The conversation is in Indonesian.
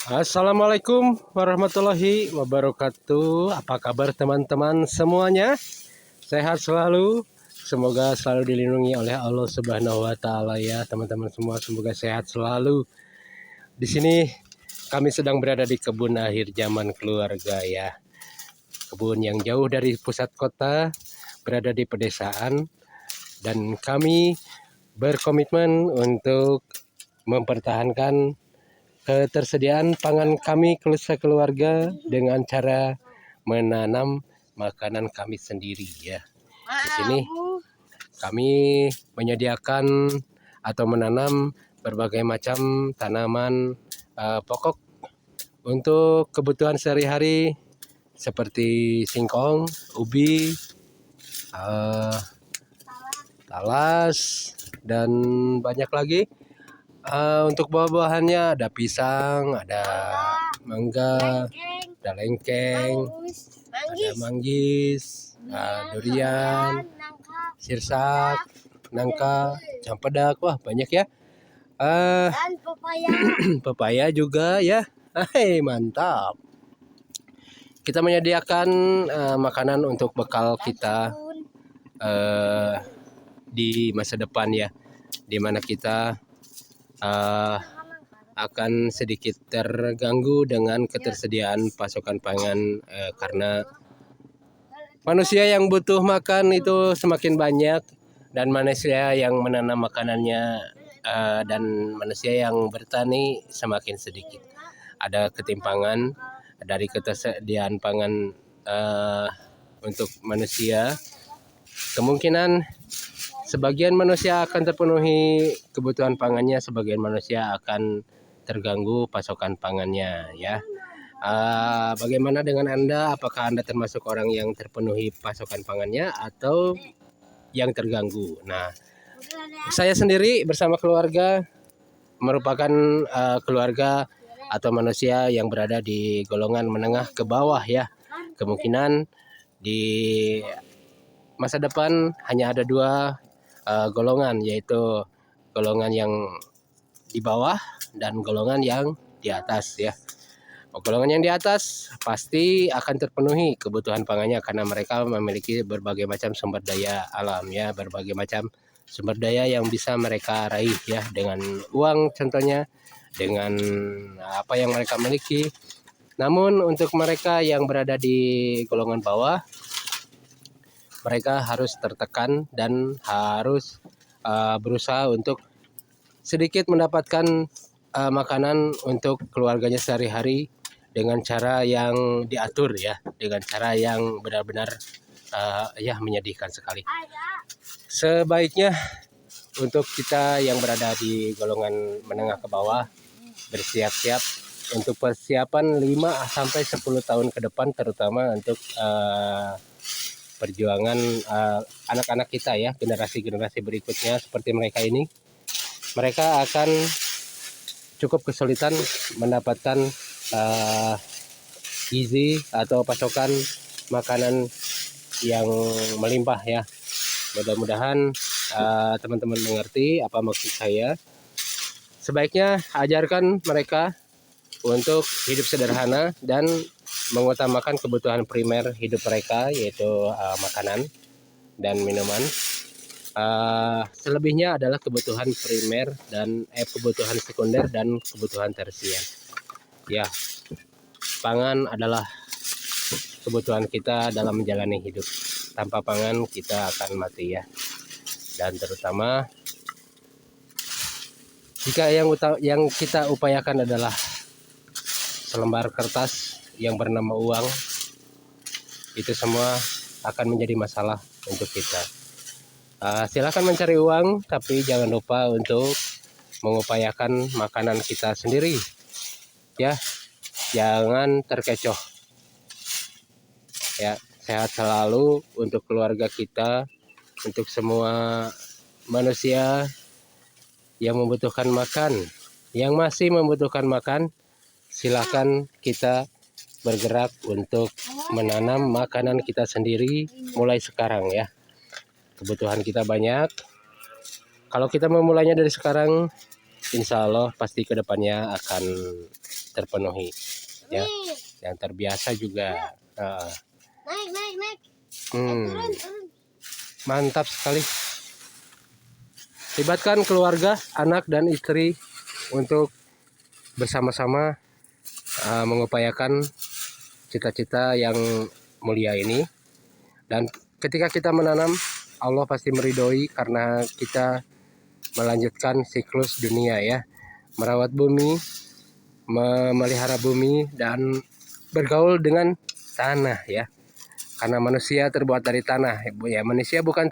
Assalamualaikum warahmatullahi wabarakatuh. Apa kabar teman-teman semuanya? Sehat selalu. Semoga selalu dilindungi oleh Allah Subhanahu wa taala ya, teman-teman semua. Semoga sehat selalu. Di sini kami sedang berada di kebun akhir zaman keluarga ya. Kebun yang jauh dari pusat kota, berada di pedesaan, dan kami berkomitmen untuk mempertahankan ketersediaan pangan kami keluarga dengan cara menanam makanan kami sendiri ya. Di sini kami menyediakan atau menanam berbagai macam tanaman pokok untuk kebutuhan sehari-hari seperti singkong, ubi, talas, dan banyak lagi. Untuk buah-buahannya ada pisang, ada mangga, ada lengkeng, ada manggis, durian, sirsak, nangka, cempedak, wah banyak ya. Dan pepaya. Pepaya juga ya. Hai, mantap. Kita menyediakan makanan untuk bekal kita di masa depan ya, dimana kita akan sedikit terganggu dengan ketersediaan pasokan pangan karena manusia yang butuh makan itu semakin banyak dan manusia yang menanam makanannya dan manusia yang bertani semakin sedikit. Ada ketimpangan dari ketersediaan pangan untuk manusia. Kemungkinan sebagian manusia akan terpenuhi kebutuhan pangannya, sebagian manusia akan terganggu pasokan pangannya ya. Bagaimana dengan Anda? Apakah Anda termasuk orang yang terpenuhi pasokan pangannya atau yang terganggu? Nah, saya sendiri bersama keluarga merupakan keluarga atau manusia yang berada di golongan menengah ke bawah ya. Kemungkinan di masa depan hanya ada dua golongan, yaitu golongan yang di bawah dan golongan yang di atas ya. Golongan yang di atas pasti akan terpenuhi kebutuhan pangannya karena mereka memiliki berbagai macam sumber daya alam ya, berbagai macam sumber daya yang bisa mereka raih ya dengan uang contohnya, dengan apa yang mereka miliki. Namun untuk mereka yang berada di golongan bawah, mereka harus tertekan dan harus berusaha untuk sedikit mendapatkan makanan untuk keluarganya sehari-hari dengan cara yang diatur ya, dengan cara yang benar-benar ya menyedihkan sekali. Sebaiknya untuk kita yang berada di golongan menengah ke bawah bersiap-siap untuk persiapan 5-10 tahun ke depan, terutama untuk perjuangan anak-anak kita ya, generasi-generasi berikutnya seperti mereka ini. Mereka akan cukup kesulitan mendapatkan gizi atau pasokan makanan yang melimpah ya. Mudah-mudahan teman-teman mengerti apa maksud saya. Sebaiknya ajarkan mereka untuk hidup sederhana dan mengutamakan kebutuhan primer hidup mereka, yaitu makanan dan minuman. Selebihnya adalah kebutuhan primer dan kebutuhan sekunder dan kebutuhan tersier. Ya, pangan adalah kebutuhan kita dalam menjalani hidup. Tanpa pangan kita akan mati ya. Dan terutama jika yang kita upayakan adalah selembar kertas yang bernama uang, itu semua akan menjadi masalah untuk kita. Silakan mencari uang, tapi jangan lupa untuk mengupayakan makanan kita sendiri ya, jangan terkecoh ya. Sehat selalu untuk keluarga kita, untuk semua manusia yang membutuhkan makan, yang masih membutuhkan makan. Silakan kita bergerak untuk menanam makanan kita sendiri mulai sekarang ya. Kebutuhan kita banyak. Kalau kita memulainya dari sekarang, insya Allah pasti kedepannya akan terpenuhi ya. Nih, Yang terbiasa juga naik. hmm, Turun. mantap sekali. Libatkan keluarga, anak dan istri untuk bersama-sama mengupayakan cita-cita yang mulia ini. Dan ketika kita menanam, Allah pasti meridhoi karena kita melanjutkan siklus dunia ya. Merawat bumi, memelihara bumi, dan bergaul dengan tanah ya. Karena manusia terbuat dari tanah ya. Manusia bukan